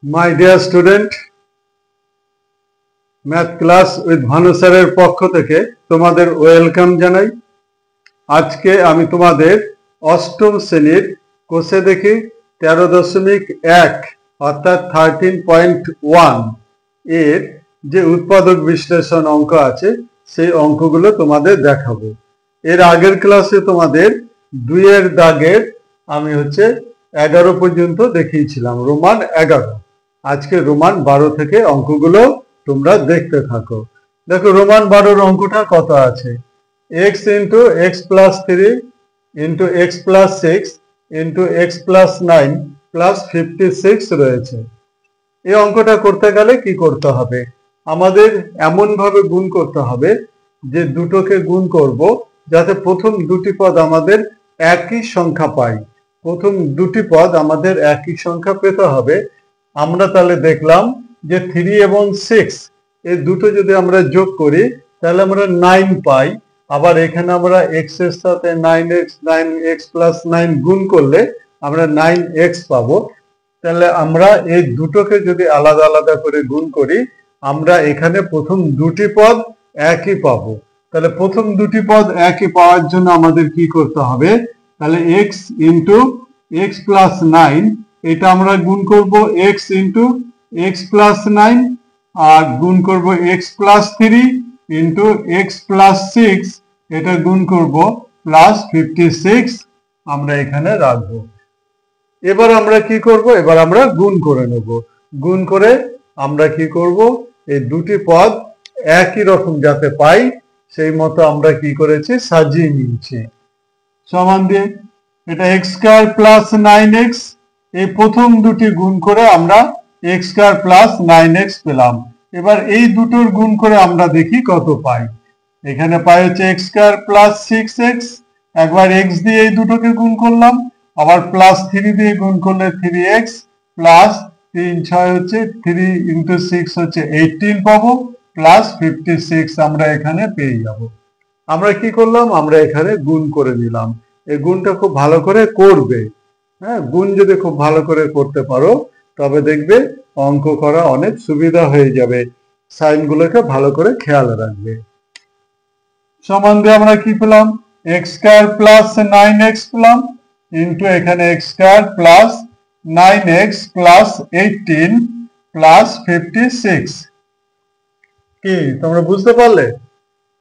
My dear student, math class with Bhanu স্যারের পক্ষ থেকে তোমাদের ওয়েলকাম জানাই। আজকে আমি তোমাদের অষ্টম শ্রেণীর কোষে দেখি 13.1 অর্থাৎ 13.1 এর যে উৎপাদক বিশ্লেষণ অঙ্ক আছে সেই অঙ্কগুলো তোমাদের দেখাবো। এর আগের ক্লাসে তোমাদের 2 এর দাগের আমি 11 পর্যন্ত দেখিয়েছিলাম, রোমান 11। আজকে রোমান 12 থেকে অঙ্কগুলো তোমরা দেখতে থাকো। দেখো রোমান 12 অঙ্কটা কত আছে, x into x plus 3 into x plus 6 into x plus 9 plus 56 রয়েছে। এই অঙ্কটা করতে গেলে কি করতে হবে, আমাদের এমন ভাবে গুণ করতে হবে যে দুটোকে গুণ করব যাতে প্রথম দুটি পদ আমাদের একই সংখ্যা পাই। প্রথম দুটি পদ আমাদের একই সংখ্যা পেতে হবে। আমরা তাহলে দেখলাম যে 3 এবং 6 এই দুটো যদি আমরা যোগ করি তাহলে আমরা 9 পাই। আবার এখানে আমরা x এর সাথে 9x plus 9 গুণ করলে আমরা 9x পাবো। তাহলে আমরা এই দুটোকে যদি আলাদা আলাদা করে গুণ করি আমরা এখানে প্রথম দুটি পদ একই পাবো। তাহলে প্রথম দুটি পদ একই পাওয়ার জন্য আমাদের কি করতে হবে, তাহলে x into x plus 9 এটা আমরা গুণ করব x into x plus 9 আর গুণ করব x plus 3 into x plus 6 এটা গুণ করব plus 56 আমরা এখানে রাখবো। এবার আমরা কি করব, এবার আমরা গুণ করে নেব। গুণ করে আমরা কি করব, এই দুটি পদ একই রকম যাতে পাই সেই মতো আমরা কি করেছি সাজিয়ে নিয়েছি। সমান দিয়ে এটা x স্কয়ার প্লাস 9x, এই প্রথম দুটি গুণ করে আমরা x স্কয়ার প্লাস 9x পেলাম। এবার এই দুটোর গুণ করে আমরা দেখি কত পাই। এখানে পাই হচ্ছে x স্কয়ার প্লাস 6x, একবার x দিয়ে এই দুটোকে গুণ করলাম, আবার প্লাস 3 দিয়ে গুণ করলে 3x প্লাস 3 6 হচ্ছে 3 into 6 হচ্ছে 18 পাবো প্লাস 56 আমরা এখানে পেয়ে যাব। আমরা কি করলাম, আমরা এখানে গুণ করে নিলাম। এই গুণটা খুব ভালো করে করবে, হ্যাঁ, গুণ যদি খুব ভালো করে করতে পারো তবে দেখবে অঙ্ক করা অনেক সুবিধা হয়ে যাবে। সাইনগুলোকে ভালো করে খেয়াল রাখবে। সমান দিয়ে আমরা কি পেলাম, x স্কয়ার প্লাস 9x পেলাম ইনটু এখানে x square plus 9x plus 18 plus 56। কি তোমরা বুঝতে পারলে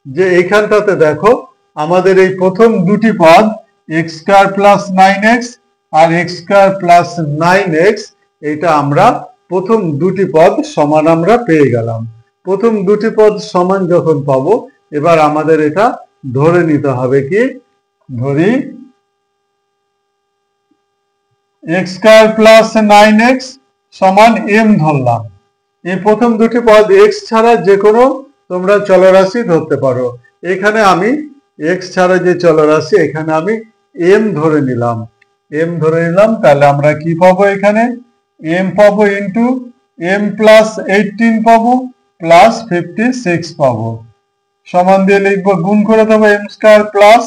যে এইখানটাতে দেখো আমাদের এই প্রথম দুটি পদ x স্কয়ার প্লাস 9x আর x স্কয়ার প্লাস 9x এটা আমরা প্রথম দুটি পদ সমান আমরা পেয়ে গেলাম। প্রথম দুটি পদ সমান যখন পাবো এবার আমাদের এটা ধরে নিতে হবে, কি ধরি x স্কয়ার প্লাস 9x সমান m ধরলাম। এই প্রথম দুটি পদ x ছাড়া যে কোনো তোমরা চলরাশি ধরতে পারো। এখানে আমি x ছাড়া যে চলরাশি এখানে আমি m ধরে নিলাম। m ধরে নিলাম তাহলে আমরা কি পাবো, এখানে m পাবো ইনটু m প্লাস 18 পাবো প্লাস 56 পাবো। সমান দিয়ে লিখবো, গুণ করে দেবো m square plus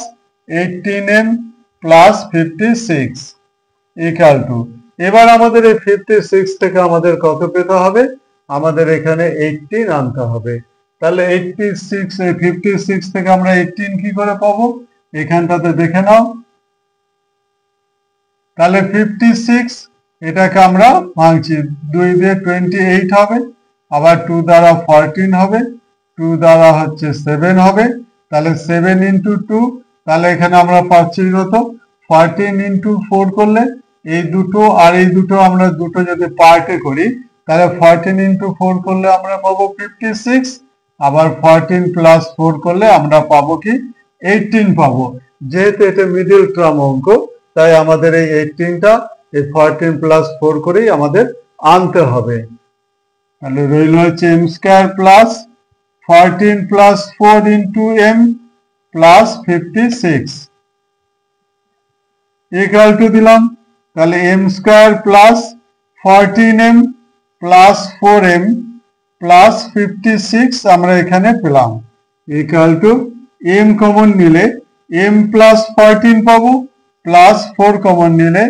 18m plus 56 equal to, এবার আমাদের এই 56 থেকে আমাদের কত পেতে হবে, আমাদের এখানে 18 আনতে হবে। তাহলে 56 থেকে আমরা 18 কি করে পাবো, এখানটাতে দেখে নাও। তাহলে 56 এটাকে আমরা ভাঙছি, 2 দিয়ে 28 হবে, আবার 2 দ্বারা 14 হবে, 2 দ্বারা 7 হবে, তাহলে 7 into 2, তাহলে এখানে আমরা পাচ্ছি কত 14 into 4 করলে এই দুটো আর এই দুটো আমরা দুটো যদি পার্টে করি তাহলে 14 into 4 করলে আমরা পাবো 56, আবার 14 প্লাস 4 করলে আমরা পাবো কি 18 পাবো। যেহেতু এটা মিডল টার্ম অঙ্ক তাই আমাদের এই 18টা এই 14 প্লাস 4 করেই আমাদের আনতে হবে। তাহলে রইল হচ্ছে m square plus 14 plus 4 into m plus 56 equal to দিলাম। তাহলে m square plus 14m plus 4m plus 56 আমরা এখানে পেলাম ইকুয়াল টু m কমন নিলে m প্লাস 14 পাবো প্লাস 4 কমন নিলে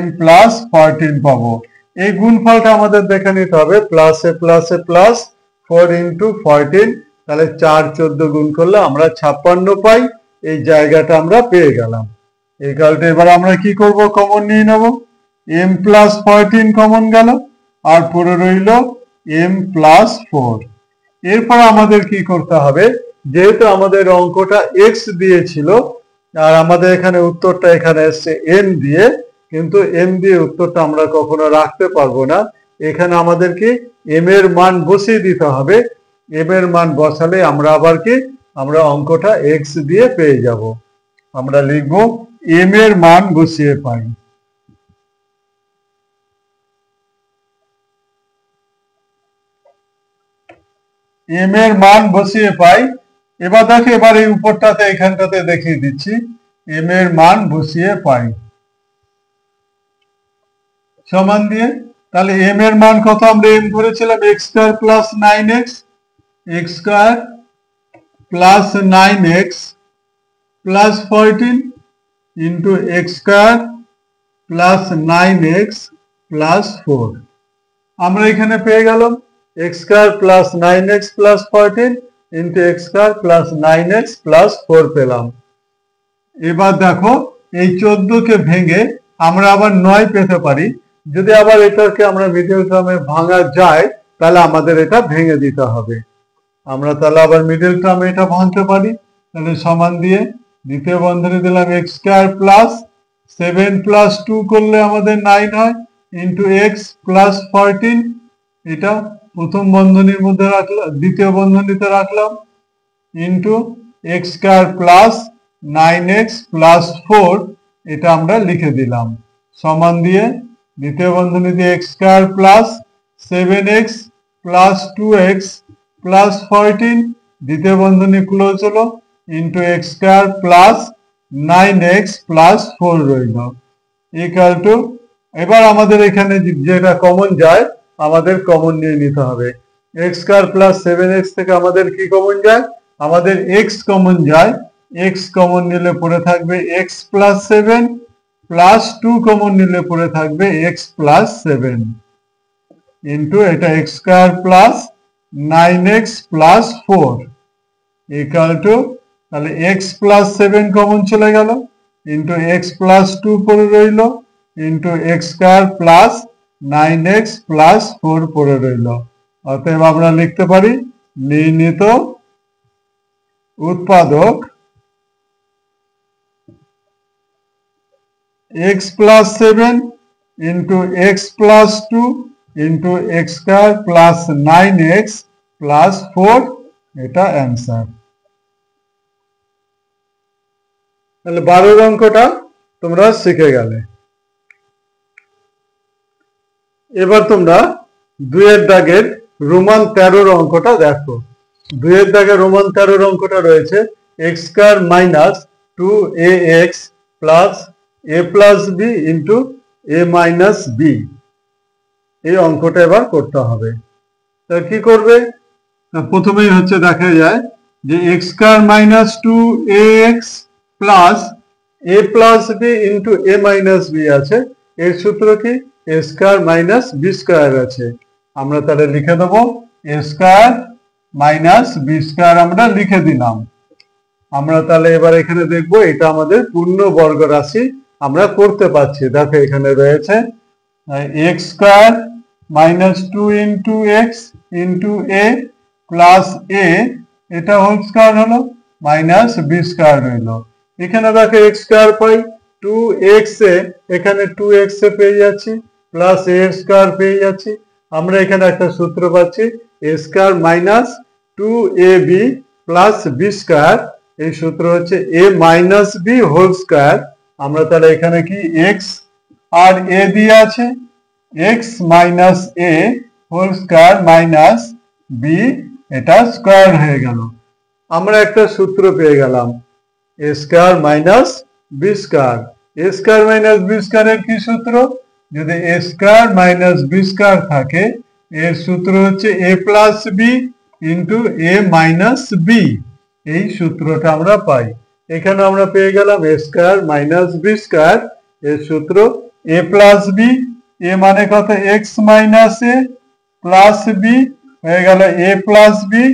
m প্লাস 14 পাবো। এই গুণফলটা আমাদের দেখে নিতে হবে, প্লাস এ প্লাস 4 ইন্টু 14, তাহলে 4 14 গুণ করলে আমরা 56 পাই। এই জায়গাটা আমরা পেয়ে গেলাম। এই কালটা এবার আমরা কি করব, কমন নিয়ে নেব। m প্লাস 14 কমন গেল, আর পড়ে রইল m প্লাস 4। এরপর আমাদের কি করতে হবে, যেহেতু আমাদের অঙ্কটা x দিয়েছিল আর আমাদের এখানে উত্তরটা এখানে এসছে n দিয়ে, কিন্তু n দিয়ে উত্তরটা আমরা কখনো রাখতে পারবো না। এখানে আমাদেরকে m এর মান বসিয়ে দিতে হবে। m এর মান বসালে আমরা আবার কি, আমরা অঙ্কটা x দিয়ে পেয়ে যাব। আমরা লিখব m এর মান বসিয়ে পাই। m এর মান বসিয়ে পাই। এবার দেখো, এবার এই উপরটাতে এখানটাতে দেখিয়ে দিচ্ছি, m এর মান বসিয়ে পাই সমান দিয়ে, তাহলে m এর মান কত, আমরা m ধরেছিলাম x square plus 9x, x square plus 9x plus 14 into x square plus 9x plus 4। আমরা এখানে পেয়ে গেলাম x square plus 9x plus 14 into x square plus 9x plus 4 পেলাম। এবার দেখো, এই 14 কে ভেঙে আমরা আবার 9 পেতে পারি। যদি আবার এটাকে আমরা মিডল টার্মে ভাঙা যায়, তাহলে আমাদের এটা ভেঙে দিতে হবে। আমরা তাহলে আবার মিডল টার্মে এটা ভাঙতে পারি। তাহলে সমান দিয়ে দ্বিতীয় বন্ধনী দিলাম x স্কয়ার প্লাস 7 প্লাস 2 করলে আমাদের 9 হয়, ইন্টু x প্লাস 14, এটা প্রথম বন্ধনীর মধ্যে রাখলাম, দ্বিতীয় বন্ধনীতে রাখলাম, into x square plus 9x plus 4, এটা আমরা লিখে দিলাম। সমান দিয়ে দ্বিতীয় বন্ধনীতে x square plus 7x plus 2x plus 14, দ্বিতীয় বন্ধনী ক্লোজ হলো, into x square plus 9x plus 4 রইল, ইকুয়াল টু, এবার আমাদের এখানে যেটা কমন যায় আমাদের কমন নিয়ে নিতে হবে। x স্কয়ার প্লাস 7x থেকে আমাদের কি কমন যায়, আমাদের x কমন যায়। x কমন নিলে পড়ে থাকবে x প্লাস 7, প্লাস 2 কমন নিলে পড়ে থাকবে x প্লাস 7, ইন্টু এটা x square plus 9x plus 4 equal to, তাহলে x প্লাস 7 কমন চলে গেল, ইন্টু x প্লাস 2 পড়ে রইল, into x square plus 9x plus 4 পড়ে রইল। অতএব আমরা লিখতে পারি নির্ণীত উৎপাদক x plus 7 into x plus 2 into x square plus 9x plus 4, এটা অ্যান্সার। তাহলে 12 অঙ্কটা তোমরা শিখে গেলে। এবার তোমরা 2 দাগের রোমান 13 অঙ্কটা দেখো। 2 দাগের রোমান 13 অঙ্কটা রয়েছে x square minus 2ax plus a plus b into a minus b। এই অঙ্কটা এবার করতে হবে। তা কি করবে, প্রথমেই হচ্ছে দেখা যায় যে x square minus 2ax plus a plus b into a minus b আছে। এর সূত্র কি, a square minus b square আছে। আমরা তাহলে লিখে দেবো a square minus b square, আমরা লিখে দিলাম। আমরা তাহলে এবার এখানে দেখবো এটা আমাদের পূর্ণবর্গ রাশি আমরা করতে পারছি। দেখো এখানে রয়েছে x square minus 2 into x into a plus a, এটা হোল স্কয়ার হলো, মাইনাস বি স্কয়ার হইলো। এখানে দেখো x স্কয়ার পাই 2x এ, এখানে 2x এ পেয়ে যাচ্ছি, প্লাস a স্কয়ার পেয়ে যাচ্ছি। আমরা এখানে একটা সূত্র পাচ্ছি a square minus 2ab plus b square. এই সূত্র হচ্ছে a minus b whole square. আমরা তাহলে এখানে কি x আর a দিয়ে আছে, x minus a whole square minus b, এটা স্কয়ার হয়ে গেল। আমরা একটা সূত্র পেয়ে গেলাম a square minus b square. a square minus b স্কয়ারের কি সূত্র, যদি a square minus b square থাকে এর সূত্র হচ্ছে a plus b into a minus b। এই সূত্রটা আমরা পাই। এখানে আমরা পেয়ে গেলাম a square minus b square, এর সূত্র a প্লাস b এ মানে কত x minus a plus b হয়ে গেল a plus b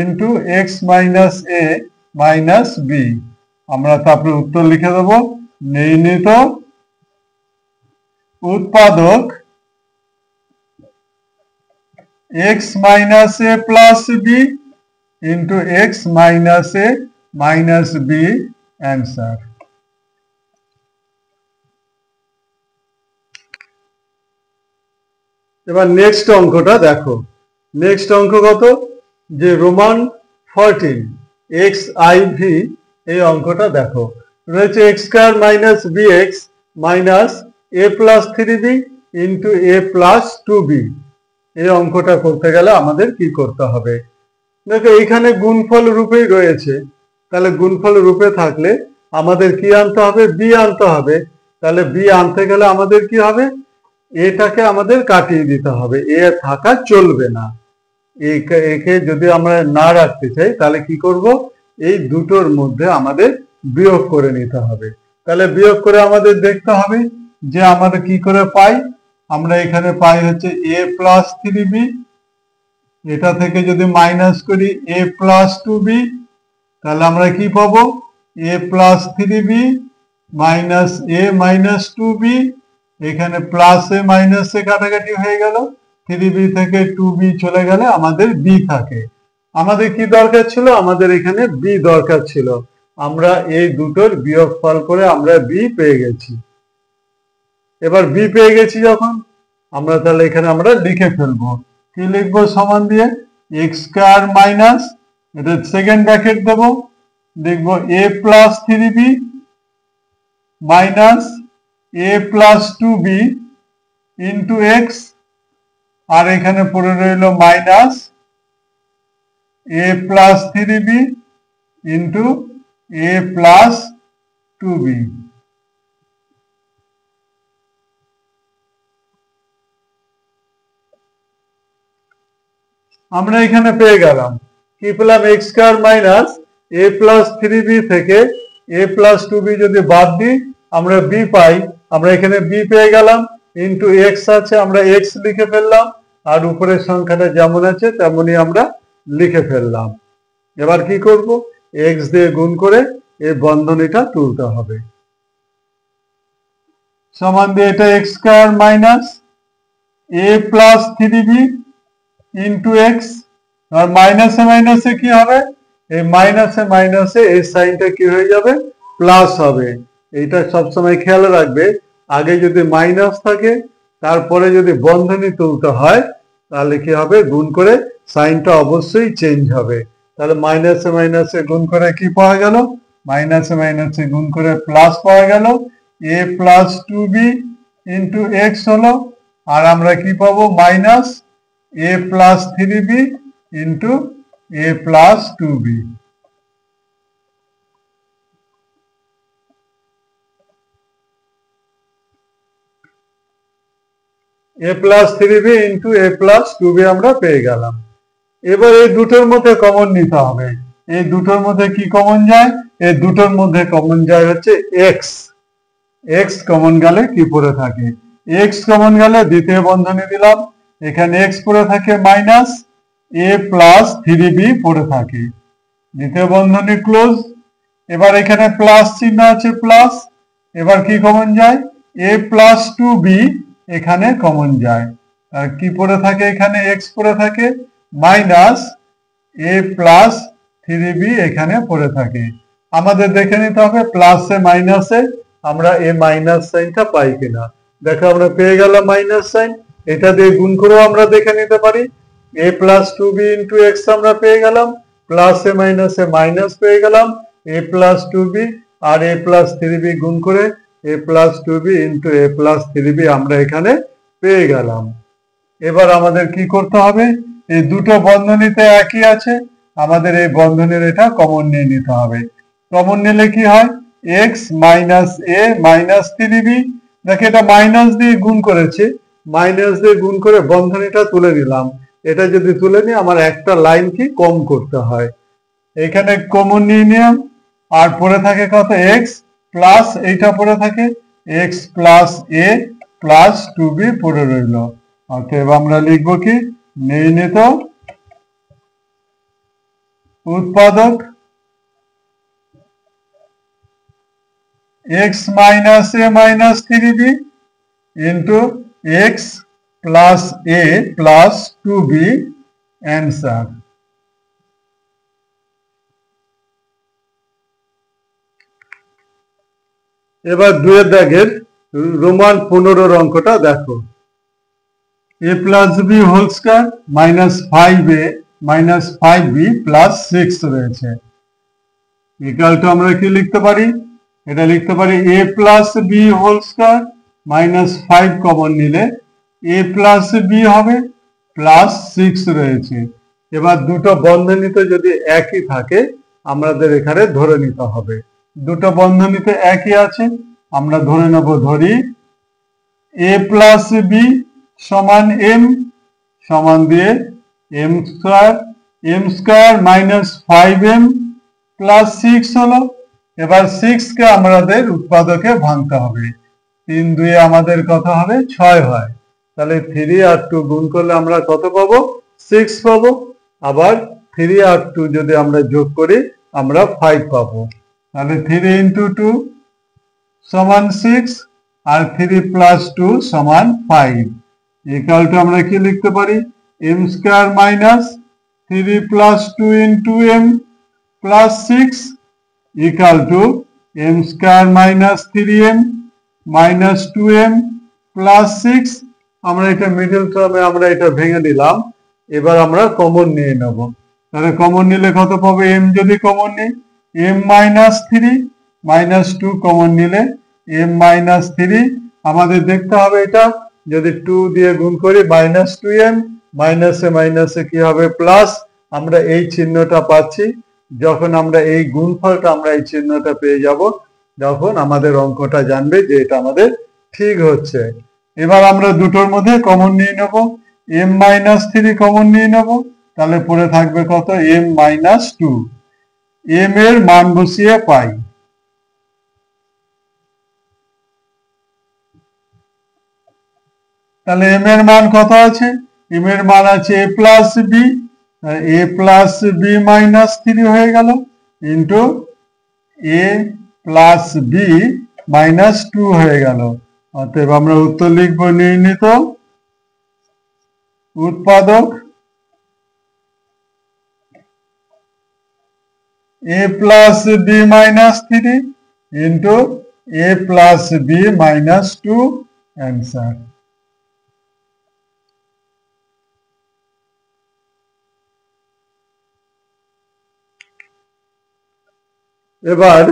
into x minus a minus b. আমরা তারপরে উত্তর লিখে দেব নির্ণীত উৎপাদক x minus a plus b into x minus a minus b answer. এবার নেক্সট অঙ্কটা দেখো। নেক্সট অঙ্ক কত, যে রোমান 14 এক্স আই ভি, এই অঙ্কটা দেখো। রয়েছে x square minus b x minus a plus 3b into a plus 2b। এই অঙ্কটা করতে গেলে আমাদের কি করতে হবে? দেখো এখানে গুণফল রূপেই রয়েছে, তাহলে গুণফল রূপে থাকলে আমাদের কি আনতে হবে? বি আনতে হবে। তাহলে বি আনতে গেলে আমাদের কি হবে? এটাকে আমাদের কাটিয়ে দিতে হবে, এ থাকা চলবে না। একে যদি আমরা না রাখতে চাই তাহলে কি করব? এই দুটোর মধ্যে আমাদের বিয়োগ করে নিতে হবে। তাহলে বিয়োগ করে আমাদের দেখতে হবে যে আমাদের কি করে পাই। আমরা এখানে পাই হচ্ছে এ প্লাস 3b, এটা থেকে যদি মাইনাস করি এ প্লাস 2b, তাহলে আমরা কি পাবো? এ plus 3b minus a minus 2b। এখানে প্লাস এ মাইনাস এ কাটাকাটি হয়ে গেল, 3b থেকে 2b চলে গেলে আমাদের বি থাকে। আমাদের কি দরকার ছিল? আমাদের এখানে বি দরকার ছিল। আমরা এই দুটোর বিয়োগফল করে আমরা বি পেয়ে গেছি। এবার বি পেয়ে গেছি যখন, আমরা তাহলে এখানে আমরা লিখে ফেলবো। কি লিখবো? সমান দিয়ে এক্স স্কয়ার মাইনাস, এটা সেকেন্ড ব্র্যাকেট দেবো, লিখবো এ plus 3b minus a plus 2b into x, আর এখানে পড়ে রইল minus a plus 3b into a plus 2b। আমরা এখানে পেয়ে গেলাম কি পেলাম? X square minus a plus 3b থেকে এ প্লাস 2b যদি বাদ দিই আমরা বি পাই। আমরা এখানে বি পেয়ে গেলাম, ইন্টু এক্স আছে, আমরা এক্স লিখে ফেললাম, আর উপরের সংখ্যাটা যেমন আছে তেমনই আমরা লিখে ফেললাম। এবার কি করব? এক্স দিয়ে গুণ করে এই বন্ধনীটা তুলতে হবে। সমান দিয়ে এটা x square minus a plus 3b into x, আর মাইনাসে মাইনাসে কি হবে? এই মাইনাসে মাইনাসে এই সাইনটা কি হয়ে যাবে? প্লাস হবে। এইটা সবসময় খেয়াল রাখবে, আগে যদি মাইনাস থাকে তারপরে যদি বন্ধনী তুলতে হয় তাহলে কি হবে? গুণ করে সাইনটা অবশ্যই চেঞ্জ হবে। তাহলে মাইনাসে মাইনাসে গুণ করে কি পাওয়া গেল? মাইনাসে মাইনাসে গুণ করে প্লাস পাওয়া গেল। A plus 2b into x হলো, আর আমরা কি পাবো? Minus a plus 3b into a plus 2b। A plus 3b into a plus 2b আমরা পেয়ে গেলাম। এবার এই দুটোর মধ্যে কমন নিতে হবে। এই দুটোর মধ্যে কি কমন যায়? এই দুটোর মধ্যে কমন যায় হচ্ছে এক্স। এক্স কমন গেলে কি পড়ে থাকে? এক্স কমন গেলে দ্বিতীয় বন্ধনী দিলাম, এখানে এক্স পড়ে থাকে মাইনাস এ প্লাস 3b পড়ে থাকে, দ্বিতীয় বন্ধনী ক্লোজ। এবার এখানে প্লাস চিহ্ন আছে, প্লাস। এবার কি কমন যায়? এ প্লাস 2b এখানে কমন যায়, আর কি পড়ে থাকে? এখানে এক্স পড়ে থাকে মাইনাস এ প্লাস 3b এখানে পড়ে থাকে। আমাদের দেখে নিতে হবে প্লাসে মাইনাসে আমরা এই মাইনাস সাইনটা পাই কিনা। দেখো আমরা পেয়ে গেলাম মাইনাস সাইন, এটা দিয়ে গুণ করেও আমরা দেখে নিতে পারি। এ প্লাস 2b ইন্টু এক্স আমরা পেয়ে গেলাম, প্লাসে মাইনাসে মাইনাস পেয়ে গেলাম, এ প্লাস 2b আর এ প্লাস 3b গুণ করে এ plus 2b into a plus 3b আমরা এখানে পেয়ে গেলাম। এবার আমাদের কি করতে হবে? এই দুটো বন্ধনীতে একই আছে, আমাদের এই বন্ধনীর এটা কমন নিয়ে নিতে হবে। কমন নিলে কি হয়? X minus a minus 3b। দেখে এটা মাইনাস দিয়ে গুণ করেছে, মাইনাস দিয়ে গুণ করে বন্ধনীটা তুলে নিলাম। এটা যদি তুলে নিই আমার একটা লাইন কি কম করতে হয়, এখানে কমন নিয়ে নিলাম, আর পড়ে থাকে কত? এক্স প্লাস এইটা পড়ে থাকে এক্স প্লাস এ প্লাস 2b পড়ে রইল। অতএব আমরা লিখব কি, নির্ণীত উৎপাদক x minus a minus 3b into x plus a plus 2b answer. এবার 2 এর দাগের রোমান 15 অঙ্কটা দেখো। a plus b whole square minus 5a minus 5b plus 6 রয়েছে। ইকুয়াল টু আমরা কি লিখতে পারি, এটা লিখতে পারি a plus b whole square minus 5 common নিলে a প্লাস b হবে প্লাস 6 রয়েছে। এবার দুটো বন্ধনীতে যদি একই থাকে আমাদের এখানে ধরে নিতে হবে দুটো বন্ধনীতে একই আছে, আমরা ধরে নেব, ধরি a প্লাস b সমান m সমান দিয়ে m square minus 5m plus 6 হলো। এবার 6 কে আমাদের উৎপাদকে ভাঙতে হবে, 3 2 আমাদের কত হবে, 6 হয়। তাহলে 3 আর 2 গুণ করলে আমরা কত পাবো, 6 পাবো। আবার 3 আর 2 যদি আমরা যোগ করি আমরা 5 পাবো। তাহলে 3 ইন্টু 2 সমান 6 আর 3 প্লাস 2 সমান 5। ইকুয়াল টু আমরা কি লিখতে পারি, m square minus 3 plus 2 into m plus 6 equal to m square minus 3m minus 2m plus 6। আমরা এটা মিডল টার্মে আমরা এটা ভেঙে দিলাম। এবার আমরা কমন নিয়ে নেব। তাহলে কমন নিলে কত পাবো, m যদি কমন নিই m মাইনাস 3 মাইনাস 2 কমন নিলে m মাইনাস 3। আমাদের দেখতে হবে এটা যদি 2 দিয়ে গুণ করি মাইনাস 2m মাইনাসে মাইনাসে কি হবে প্লাস। আমরা এই চিহ্নটা পাচ্ছি, যখন আমরা এই গুণফলটা আমরা এই চিহ্নটা পেয়ে যাব যখন আমাদের অঙ্কটা জানবে যে এটা আমাদের ঠিক হচ্ছে। এবার আমরা দুটোর মধ্যে কমন নিয়ে নেব, m মাইনাস 3 কমন নিয়ে নেব। তাহলে পড়ে থাকবে কত, m মাইনাস 2। m এর মান বসিয়ে পাই, তাহলে m এর মান কত আছে, m এর মান আছে a plus b, a plus b minus 3 হয়ে গেল into a plus b minus 2 হয়ে গেল। অতএব আমরা উত্তর লিখব, নির্ণীত উৎপাদক a plus b minus 3 into a plus b minus 2 answer. এবার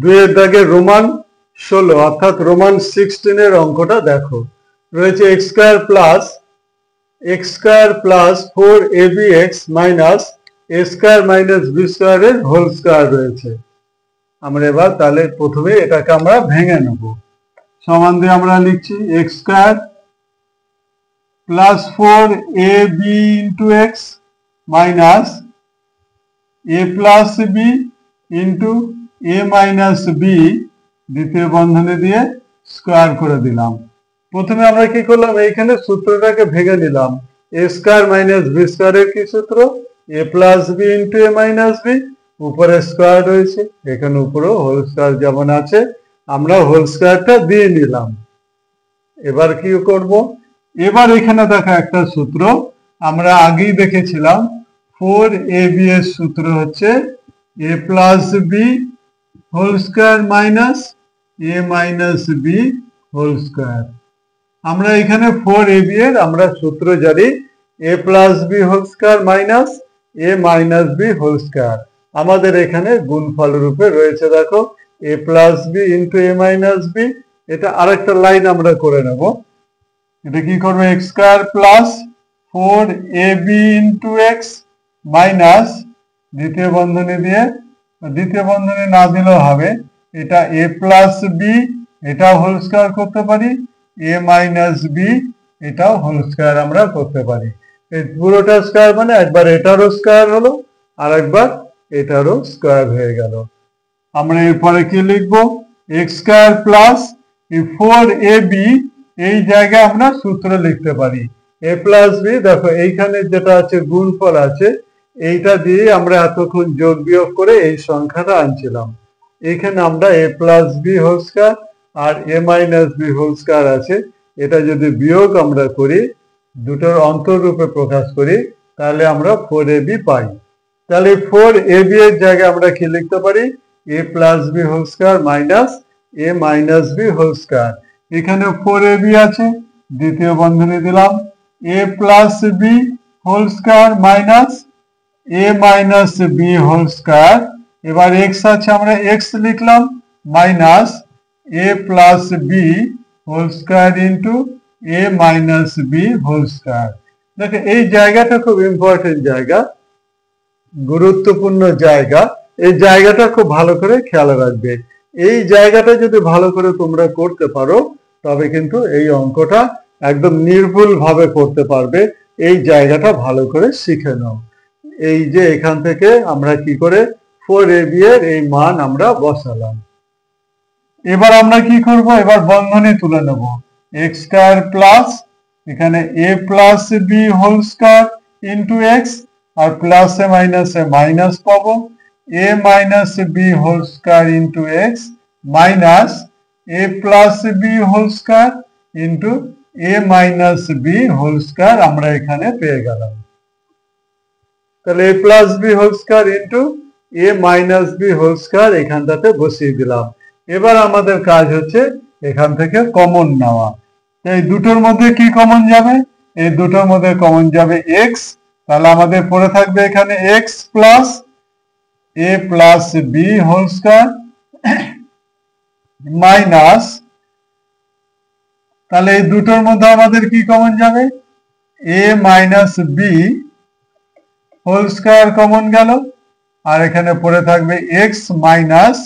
2 এর দাগে রোমান 16 অর্থাৎ রোমান 16 এর অঙ্কটা দেখো। রয়েছে x square plus 4abx minus a square minus b স্কয়ারের হোল স্কয়ার রয়েছে। আমরা এবার তাহলে প্রথমে এটাকে আমরা ভেঙে নেব। সমান দিয়ে আমরা লিখছি x square plus 4ab into x minus a plus b into a minus b দ্বিতীয় বন্ধনী দিয়ে স্কয়ার করে দিলাম। প্রথমে আমরা কি করলাম, এইখানে সূত্রটাকে ভেঙে নিলাম। a স্কয়ার মাইনাস b স্কয়ারের কি সূত্র, a plus b into a minus b, উপরে স্কয়ার রয়েছে, এখানে উপরেও হোল স্কয়ার যেমন আছে আমরা হোল স্কয়ারটা দিয়ে নিলাম। এবার কি করব, এবার এখানে দেখা একটা সূত্র আমরা আগেই দেখেছিলাম, 4ab এর সূত্র হচ্ছে a plus b whole square minus a minus b whole square. আমরা এখানে 4ab এর আমরা সূত্র জানি a plus b whole square minus a minus b whole square. আমাদের এখানে গুণফল রূপে রয়েছে, দেখো a plus b into a minus b। এটা আরেকটা লাইন আমরা করে নেব। এটা কি করবে, x square plus 4ab into x minus দ্বিতীয় বন্ধনী দিয়ে, দ্বিতীয় বন্ধনী না দিলেও হবে, এটা a প্লাস b এটাও হোল স্কয়ার করতে পারি, a মাইনাস b এটাও হোল স্কয়ার আমরা করতে পারি। এই পুরোটা স্কয়ার মানে একবার এটারও স্কয়ার হলো আর একবার এটারও স্কয়ার হয়ে গেল। আমরা এরপরে কি লিখবো, x স্কয়ার প্লাস 4ab এই জায়গায় আমরা সূত্র লিখতে পারি a প্লাস বি। দেখো এইখানে যেটা আছে গুণফল আছে, এইটা দিয়ে আমরা এতক্ষণ যোগ বিয়োগ করে এই সংখ্যাটা আনছিলাম। এখানে আমরা a plus B whole square আর a minus B whole square আছে, এটা যদি বিয়োগ আমরা করি, দুটোর অন্তররূপে প্রকাশ করি, তাহলে আমরা 4ab পাই। তাহলে 4ab এর জায়গায় আমরা কি লিখতে পারি? a plus B whole square minus a minus B whole square. এখানে 4ab আছে, দ্বিতীয় বন্ধনী দিলাম, a plus B whole square minus a minus B whole square. এবার x আছে, আমরা x লিখলাম, minus a plus B whole square into a minus B whole square. দেখো এই জায়গাটা খুব ইম্পর্টেন্ট জায়গা, গুরুত্বপূর্ণ জায়গা। এই জায়গাটা খুব ভালো করে খেয়াল রাখবে। এই জায়গাটা যদি ভালো করে তোমরা করতে পারো, তবে কিন্তু এই অঙ্কটা একদম নির্ভুল ভাবে করতে পারবে। এই জায়গাটা ভালো করে শিখে নাও। এই যে এখান থেকে আমরা কি করে 4ab এর এই মান আমরা বসালাম। এবার আমরা কি করব? এবার বন্ধনী তুলে নেব। x স্কয়ার প্লাস এখানে a plus B whole square into x, আর প্লাসে মাইনাসে মাইনাস পাবো, a minus B whole square into x minus a plus B whole square into a minus B whole square আমরা এখানে পেয়ে গেলাম। তাহলে a plus B whole square into a minus B whole square এখানটাতে বসিয়ে দিলাম। এবার আমাদের কাজ হচ্ছে এখান থেকে কমন নেওয়া। এই দুটোর মধ্যে কি কমন যাবে? এই দুটোর মধ্যে কমন যাবে x, তাহলে আমাদের পড়ে থাকবে এখানে x plus a plus B whole square minus, তাহলে এই দুটোর মধ্যে আমাদের কি কমন যাবে? a minus B whole square common গেল, আর এখানে পড়ে থাকবে x মাইনাস,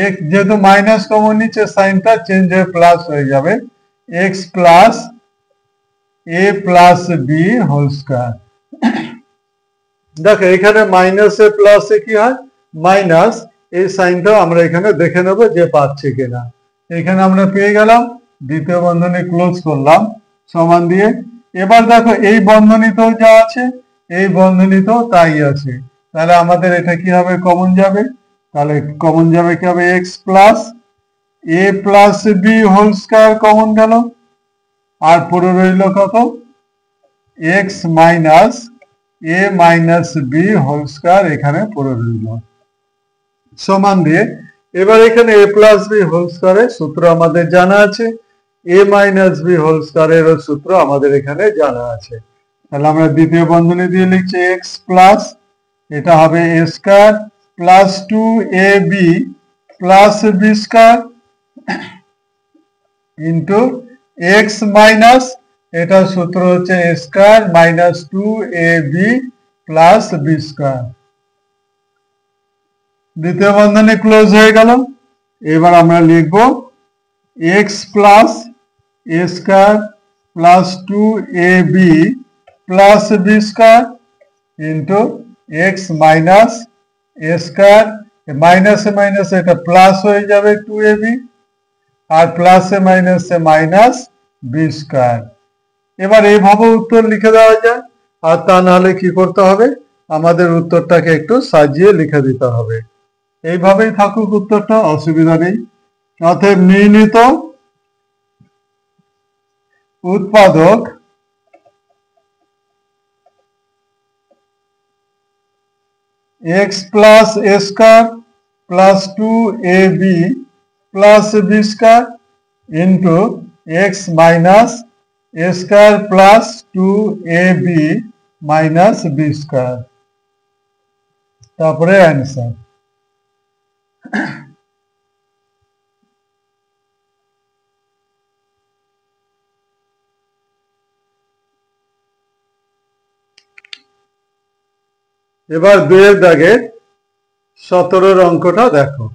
x যেহেতু মাইনাস কমন নিচ্ছে সাইনটা চেঞ্জ হয়ে প্লাস হয়ে যাবে, x plus a plus B whole square. দেখো এখানে মাইনাস এ প্লাস এ কি হয়? মাইনাস। এই সাইনটাও আমরা এখানে দেখে নেব যে পাচ্ছি কিনা। এখানে আমরা পেয়ে গেলাম, দ্বিতীয় বন্ধনী ক্লোজ করলাম সমান দিয়ে। এবার দেখো এই বন্ধনীতেও যা আছে এই বন্ধনীতেও তাই আছে, তাহলে আমাদের এটা কি হবে? কমন যাবে। তাহলে কমন যাবে কি হবে? x plus a plus B whole square common গেল, আর পড়ে রইল কত? x minus a minus B whole square এখানে পড়ে রইল সমান দিয়ে। এবার এখানে a প্লাস বি হোল স্কয়ারের সূত্র আমাদের জানা আছে, a মাইনাস বি হোল স্কয়ারের সূত্র আমাদের এখানে জানা আছে। তাহলে আমরা দ্বিতীয় বন্ধনী দিয়ে লিখছি x প্লাস, এটা হবে a square plus 2ab plus B square into x minus, এটা সূত্র হচ্ছে a square minus 2ab plus B square. দ্বিতীয় বন্ধনী ক্লোজ হয়ে গেল। এবার আমরা লিখব x plus a square plus 2ab plus B square into x minus a square, মাইনাসে মাইনাসে এটা প্লাস হয়ে যাবে 2ab, আর প্লাসে মাইনাসে মাইনাস বি স্কয়ার। এবার এইভাবে উত্তর লিখে দেওয়া যায়, আর তা নাহলে কি করতে হবে? আমাদের উত্তরটাকে একটু সাজিয়ে লিখে দিতে হবে। এইভাবেই থাকুক উত্তরটা, অসুবিধা নেই। অতএব নির্ণীত উৎপাদক x plus a square plus 2ab plus B square into x minus a square plus 2ab minus B square, তারপরে অ্যান্সার। এবার 2 এর দাগে 17 অঙ্কটা দেখো।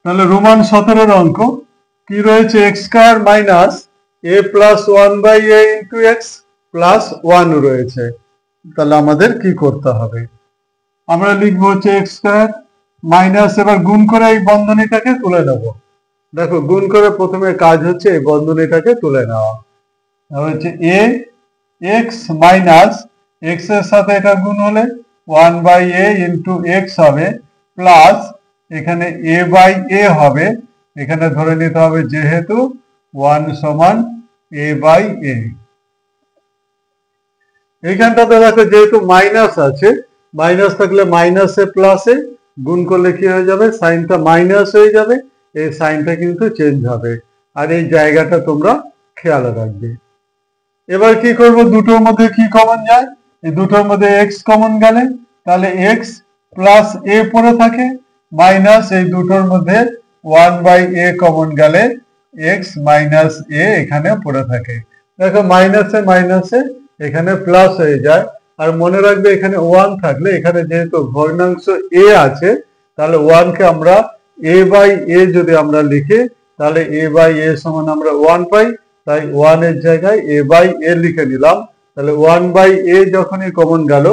তাহলে রোমান 17 অঙ্ক কি রয়েছে? x square minus a plus 1/a into x plus 1 রয়েছে। তাহলে আমাদের কি করতে হবে? আমরা লিখবো হচ্ছে x স্কয়ার মাইনাস, এবার গুণ করে এই বন্ধনীটাকে তুলে নেব। দেখো গুণ করে প্রথমে কাজ হচ্ছে এই বন্ধনীটাকে তুলে নেওয়া। হচ্ছে এ এক্স মাইনাস এক্স এর সাথে এটা গুণ হলে 1/a ইন্টু এক্স হবে, প্লাস এখানে a বাই a হবে, এখানে ধরে নিতে হবে যেহেতু 1 সমান a বাই a। এইখানটাতে দেখো যেহেতু মাইনাস আছে, মাইনাস থাকলে মাইনাসে প্লাসে গুণ করলে কি হয়ে যাবে, সাইনটা মাইনাস হয়ে যাবে, এই সাইনটা কিন্তু চেঞ্জ হবে। আর এই জায়গাটা তোমরা খেয়াল রাখবে। এবার কি করব, দুটোর মধ্যে কি কমন যায়, এই দুটোর মধ্যে এক্স কমন গেলে তাহলে এক্স প্লাস এ পড়ে থাকে, মাইনাস এই দুটোর মধ্যে 1/a কমন গেলে এক্স মাইনাস এ এখানে পড়ে থাকে। দেখো মাইনাসে মাইনাসে এখানে প্লাস হয়ে যায়। আর মনে রাখবে এখানে 1 থাকলে, এখানে যেহেতু ভগ্নাংশ এ আছে, তাহলে 1 কে আমরা a বাই a যদি আমরা লিখি, তাহলে a বাই a সমান আমরা 1 পাই, তাই 1 এর জায়গায় a বাই a লিখে নিলাম। তাহলে 1/a যখনই কমন গেল,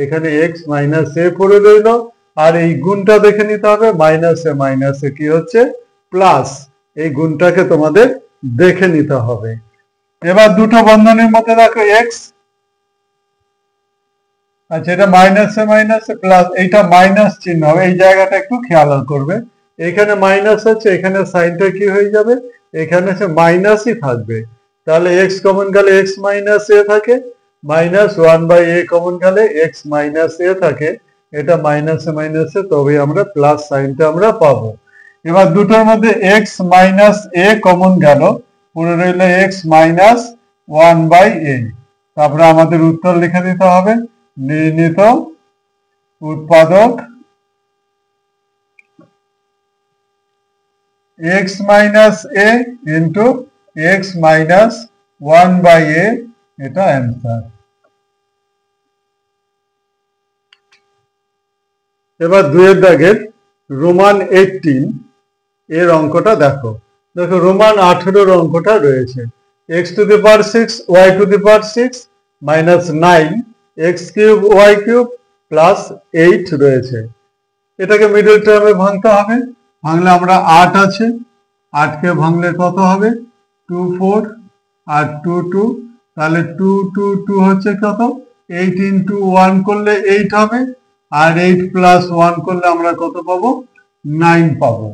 এখানে x মাইনাস a পড়ে রইল। আর এই গুণটা দেখে নিতে হবে, মাইনাসে মাইনাসে কি হচ্ছে, প্লাস। এই গুণটাকে তোমাদের দেখে নিতে হবে। এবার দুটো বন্ধনীর মধ্যে দেখো x, আচ্ছা এটা মাইনাসে মাইনাসে প্লাস, এইটা মাইনাস চিহ্ন হবে, এই জায়গাটা একটু খেয়াল করবে। এখানে মাইনাস আছে, এখানে সাইনটা কি হয়ে যাবে, এখানে সে মাইনাসই থাকবে। তাহলে x কমন গেলে x মাইনাস a থাকে, মাইনাস 1/a কমন গেলে x মাইনাস a থাকে, এটা মাইনাসে মাইনাসে তবে আমরা প্লাস সাইনটা আমরা পাবো। এবার দুটোর মধ্যে x মাইনাস a কমন গেল, পুরো রইল x মাইনাস 1/a। তারপরে আমাদের উত্তর লিখে দিতে হবে, নির্ণীত উৎপাদক x minus a into x minus 1/a, এটা অ্যান্সার। এবার 2 এর দাগের রোমান 18 এর অঙ্কটা দেখো। দেখো রোমান 18 অঙ্কটা রয়েছে, x to the power 6 y to the power 6 minus 9 x cube y cube plus 8 রয়েছে। এটাকে মিডল টার্মে ভাঙতে হবে। ভাঙলে আমরা 8 আছে, 8 কে ভাঙলে কত হবে, 2 4 আর 2 2, তাহলে 2 2 2 হচ্ছে কত, 8 ইন্টু 1 করলে 8 হবে, আর 8 প্লাস 1 করলে আমরা কত পাবো, 9 পাবো।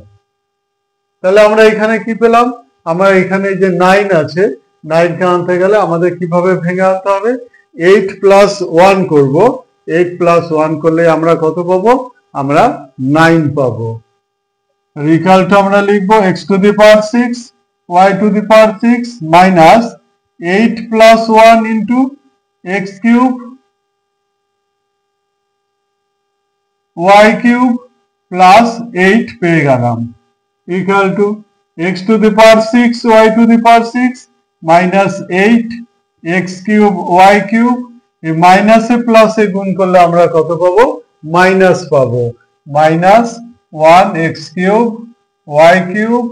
তাহলে আমরা এখানে কি পেলাম, আমরা এখানে যে 9 আছে, 9 কে আনতে গেলে আমাদের কিভাবে ভেঙে আনতে হবে, 8 প্লাস 1 করব, 8 প্লাস 1 করলে আমরা কত পাবো, আমরা 9 পাবো। রেজাল্ট আমরা লিখবো x to the power 6 y to the power 6 minus 8 plus 1 into x cube y cube plus 8 পেয়ে গেলাম, equal to x to the power 6 y to the power 6 minus 8 x cube y cube, এই মাইনাসে প্লাসে গুণ করলে আমরা কত পাবো, মাইনাস পাবো, minus 1 x cube y cube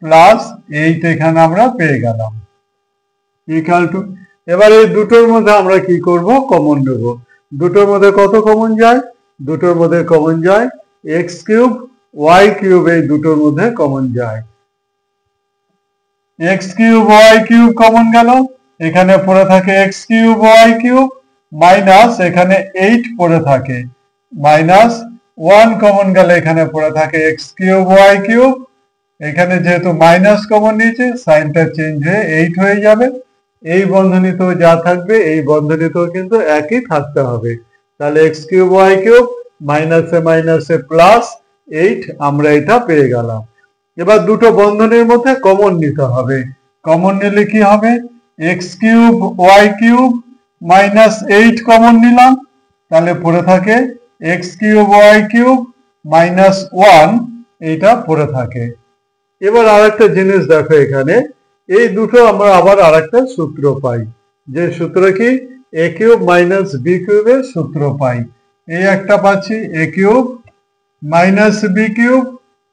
plus 8 এখানে আমরা পেয়ে গেলাম, ইকুয়াল টু। এবার এই দুটোর মধ্যে আমরা কি করব, কমন নেব। দুটোর মধ্যে কত কমন যায়, দুটোর মধ্যে কমন যায় x কিউব y কিউব, এই দুটোর মধ্যে কমন যায়। x cube y cube common গেল, এখানে পড়ে থাকে x cube y cube minus এখানে 8 পড়ে থাকে, মাইনাস 1 কমন গেলে এখানে পড়ে থাকে x কিউব y কিউব, এখানে যেহেতু মাইনাস কমন নিয়েছে সাইনটা চেঞ্জ হয়ে 8 হয়ে যাবে। এই বন্ধনীতেও যা থাকবে এই বন্ধনীতেও কিন্তু একই থাকতে হবে। তাহলে x কিউব y কিউব মাইনাসে মাইনাসে প্লাস 8, আমরা এটা পেয়ে গেলাম। এবার দুটো বন্ধনীর মধ্যে কমন নিতে হবে। কমন নিলে কি হবে, x cube y cube minus 8 common নিলাম, তাহলে পড়ে থাকে x cube y cube minus 1, এইটা পড়ে থাকে। এবার আরেকটা জিনিস দেখো, এখানে এই দুটো আমরা আবার আরেকটা সূত্র পাই, যে সূত্র কি, a কিউব মাইনাস b কিউবের সূত্র পাই। এই একটা পাচ্ছি a cube minus b cube,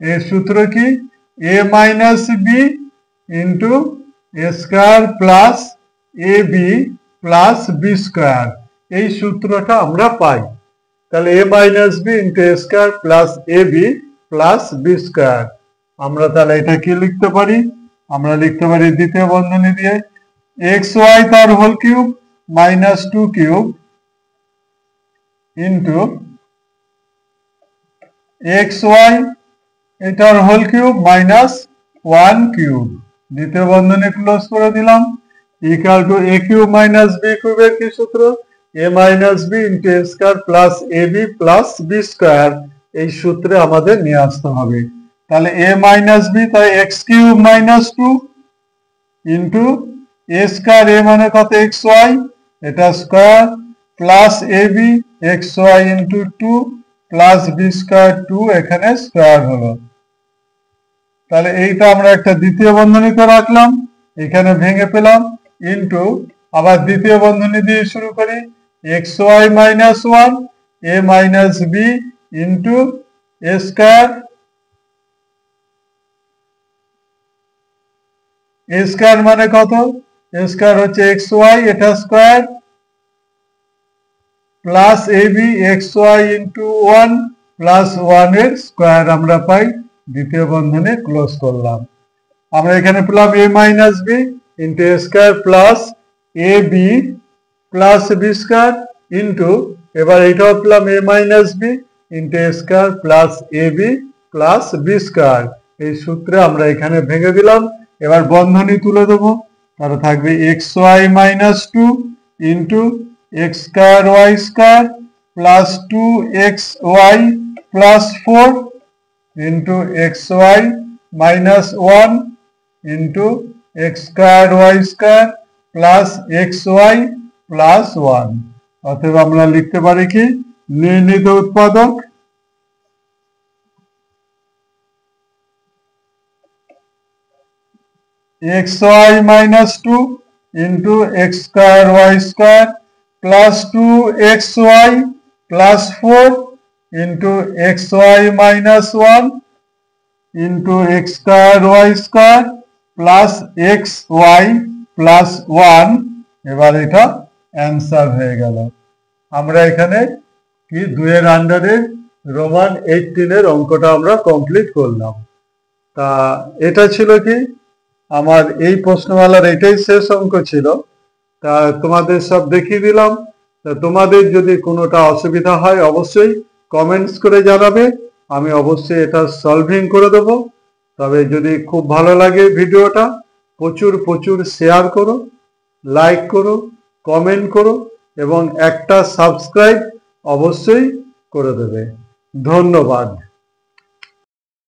এর সূত্র কি, a minus b into a square plus ab plus b square, এই সূত্রটা আমরা পাই। তাহলে a minus b into a square plus ab plus b square, আমরা তাহলে এটা কি লিখতে পারি, আমরা লিখতে পারি দ্বিতীয় বন্ধনী দিয়ে xy তার whole cube minus 2 cube into xy এটার হোল কিউব মাইনাস 1 কিউব, দ্বিতীয় বন্ধনী ক্লোজ করে দিলাম, equal to a cube minus b কিউবের কি সূত্র, a minus b into a square plus ab plus b square, এই সূত্রে আমাদের নিয়ে আসতে হবে। তাহলে a মাইনাস b তাই x cube minus 2 into a square, a মানে কত xy এটা square plus ab xy into 2 plus b square 2 এখানে স্কয়ার হলো। তাহলে এইটা আমরা একটা দ্বিতীয় বন্ধনীতে রাখলাম, এখানে ভেঙে পেলাম, ইন্টু আবার দ্বিতীয় বন্ধনী দিয়ে শুরু করি xy minus 1 a minus b into a square, a square মানে কত, a স্কয়ার হচ্ছে xy এটা square plus ab xy into 1 plus 1 এর স্কয়ার আমরা পাই, দ্বিতীয় বন্ধনী ক্লোজ করলাম। আমরা এখানে পেলাম a minus b into a square plus ab plus b square into, এবার এটাও পেলাম a minus b into a square plus ab plus b square, এই সূত্রে আমরা এখানে ভেঙে দিলাম। এবার বন্ধনী তুলে দেবো, তাহলে থাকবে xy minus 2 into x square y square plus 2xy plus 4 into xy minus 1 into x square y square plus xy plus 1, অতএব আমরা লিখতে পারি কি নির্ণীত উৎপাদক xy minus 2 into x square y square plus 2xy plus 4 into xy minus 1 into x square y square plus xy plus 1, এবার এটা answer হয়ে গেল। আমরা এখানে কি 2 এর আন্ডারে রোমান 18 এর অঙ্কটা আমরা কমপ্লিট করলাম। তা এটা ছিল কি আমার এই প্রশ্নমালার এটাই শেষ অঙ্ক ছিল। তা তোমাদের সব দেখিয়ে দিলাম। তা তোমাদের যদি কোনোটা অসুবিধা হয় অবশ্যই কমেন্টস করে জানাবে, আমি অবশ্যই এটা সলভিং করে দেব। তবে যদি খুব ভালো লাগে ভিডিওটা প্রচুর প্রচুর শেয়ার করো, লাইক করো, কমেন্ট করো এবং একটা সাবস্ক্রাইব অবশ্যই করে দেবে। ধন্যবাদ।